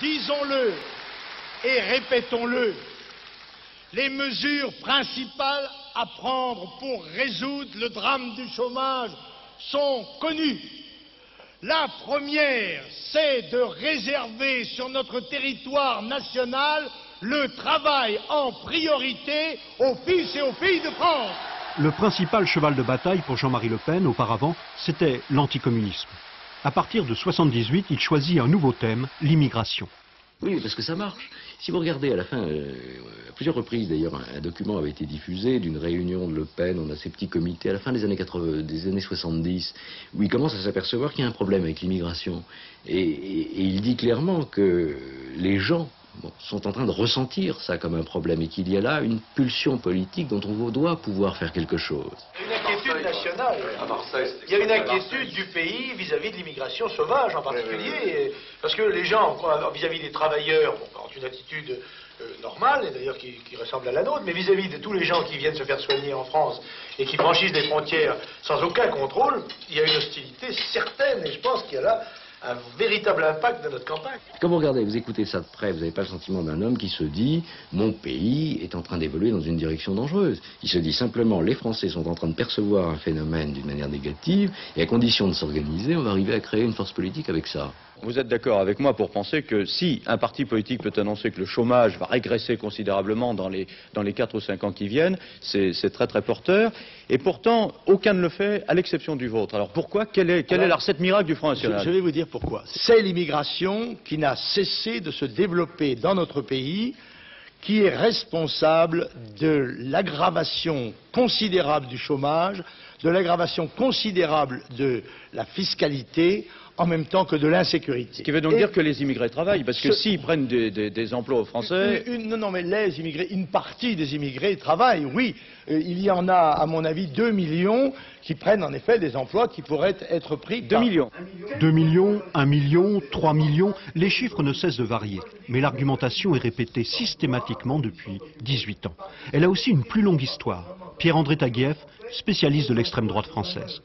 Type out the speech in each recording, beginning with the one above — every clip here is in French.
Disons-le et répétons-le, les mesures principales à prendre pour résoudre le drame du chômage sont connues. La première, c'est de réserver sur notre territoire national le travail en priorité aux fils et aux filles de France. Le principal cheval de bataille pour Jean-Marie Le Pen, auparavant, c'était l'anticommunisme. À partir de 1978, il choisit un nouveau thème, l'immigration. Oui, parce que ça marche. Si vous regardez à la fin, à plusieurs reprises d'ailleurs, un document avait été diffusé d'une réunion de Le Pen, on a ces petits comités à la fin des années 70, où il commence à s'apercevoir qu'il y a un problème avec l'immigration. Et il dit clairement que les gens sont en train de ressentir ça comme un problème et qu'il y a là une pulsion politique dont on doit pouvoir faire quelque chose. Il y a une inquiétude nationale. Il y a une inquiétude du pays vis-à-vis de l'immigration sauvage en particulier, parce que les gens, vis-à-vis des travailleurs, ont une attitude normale, et d'ailleurs qui ressemble à la nôtre, mais vis-à-vis de tous les gens qui viennent se faire soigner en France et qui franchissent les frontières sans aucun contrôle, il y a une hostilité certaine, et je pense qu'il y a là un véritable impact de notre campagne. Quand vous regardez, vous écoutez ça de près, vous n'avez pas le sentiment d'un homme qui se dit « mon pays est en train d'évoluer dans une direction dangereuse ». Il se dit simplement « les Français sont en train de percevoir un phénomène d'une manière négative et à condition de s'organiser, on va arriver à créer une force politique avec ça ». Vous êtes d'accord avec moi pour penser que si un parti politique peut annoncer que le chômage va régresser considérablement dans les 4 ou 5 ans qui viennent, c'est très très porteur. Et pourtant, aucun ne le fait, à l'exception du vôtre. Alors pourquoi? Quelle est la recette miracle du Front National? Je vais vous dire pourquoi. C'est l'immigration qui n'a cessé de se développer dans notre pays, qui est responsable de l'aggravation considérable du chômage, de l'aggravation considérable de la fiscalité, en même temps que de l'insécurité. Ce qui veut donc dire que les immigrés travaillent, parce que s'ils prennent des emplois aux Français... Non, mais les immigrés, une partie des immigrés travaillent, oui. Il y en a, à mon avis, 2 millions qui prennent en effet des emplois qui pourraient être pris 2 millions. 2 millions, 1 million, 3 millions, les chiffres ne cessent de varier. Mais l'argumentation est répétée systématiquement depuis 18 ans. Elle a aussi une plus longue histoire. Pierre-André Taguieff, spécialiste de l'extrême droite française.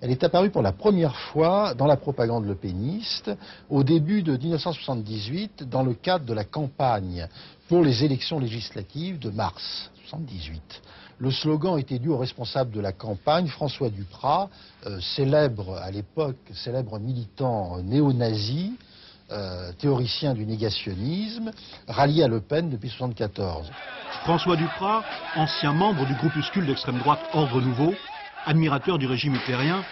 Elle est apparue pour la première fois dans la propagande lepéniste au début de 1978 dans le cadre de la campagne pour les élections législatives de mars 1978. Le slogan était dû au responsable de la campagne, François Duprat, célèbre à l'époque, célèbre militant néo-nazi, théoricien du négationnisme, rallié à Le Pen depuis 1974. François Duprat, ancien membre du groupuscule d'extrême droite Ordre Nouveau, admirateur du régime hitlérien,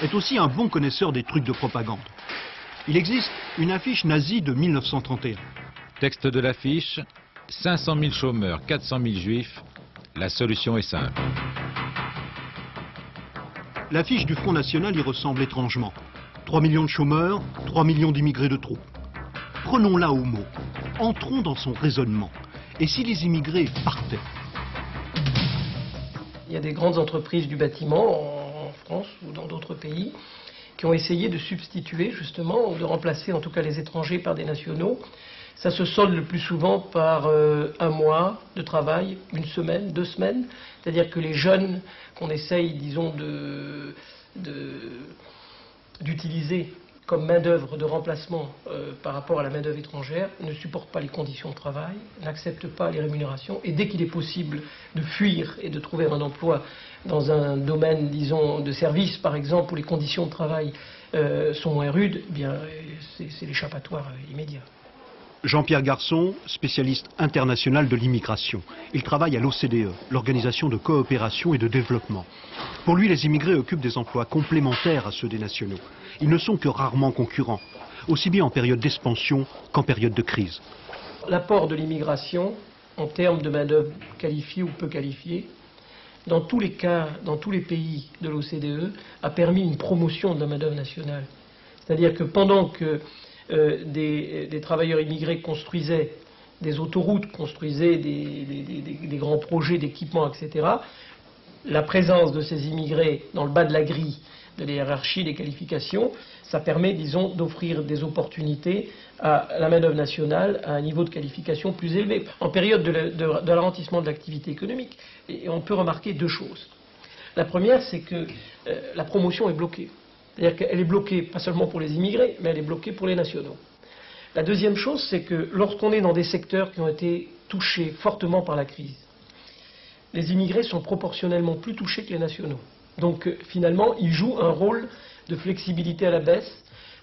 est aussi un bon connaisseur des trucs de propagande. Il existe une affiche nazie de 1931. Texte de l'affiche, 500 000 chômeurs, 400 000 juifs, la solution est simple. L'affiche du Front National y ressemble étrangement. 3 millions de chômeurs, 3 millions d'immigrés de trop. Prenons-la au mot, entrons dans son raisonnement. Et si les immigrés partaient ? Il y a des grandes entreprises du bâtiment en France ou dans d'autres pays qui ont essayé de substituer justement, ou de remplacer en tout cas les étrangers par des nationaux. Ça se solde le plus souvent par un mois de travail, une semaine, 2 semaines. C'est-à-dire que les jeunes qu'on essaye, disons, d'utiliser comme main-d'œuvre de remplacement par rapport à la main-d'œuvre étrangère, ne supportent pas les conditions de travail, n'acceptent pas les rémunérations, et dès qu'il est possible de fuir et de trouver un emploi dans un domaine, disons, de service, par exemple, où les conditions de travail sont moins rudes, eh bien, c'est l'échappatoire immédiat. Jean-Pierre Garçon, spécialiste international de l'immigration. Il travaille à l'OCDE, l'Organisation de coopération et de développement. Pour lui, les immigrés occupent des emplois complémentaires à ceux des nationaux. Ils ne sont que rarement concurrents, aussi bien en période d'expansion qu'en période de crise. L'apport de l'immigration, en termes de main-d'œuvre qualifiée ou peu qualifiée, dans tous les cas, dans tous les pays de l'OCDE, a permis une promotion de la main-d'œuvre nationale. C'est-à-dire que pendant que des travailleurs immigrés construisaient des autoroutes, construisaient des grands projets d'équipement, etc., la présence de ces immigrés dans le bas de la grille de la hiérarchie des qualifications, ça permet, disons, d'offrir des opportunités à la main-d'œuvre nationale à un niveau de qualification plus élevé, en période de ralentissement de l'activité économique. Et on peut remarquer 2 choses. La première, c'est que la promotion est bloquée. C'est-à-dire qu'elle est bloquée, pas seulement pour les immigrés, mais elle est bloquée pour les nationaux. La deuxième chose, c'est que lorsqu'on est dans des secteurs qui ont été touchés fortement par la crise, les immigrés sont proportionnellement plus touchés que les nationaux. Donc finalement, ils jouent un rôle de flexibilité à la baisse.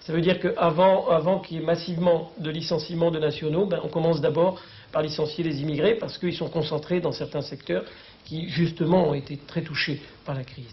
Ça veut dire qu'avant qu'il y ait massivement de licenciements de nationaux, on commence d'abord par licencier les immigrés parce qu'ils sont concentrés dans certains secteurs qui justement ont été très touchés par la crise.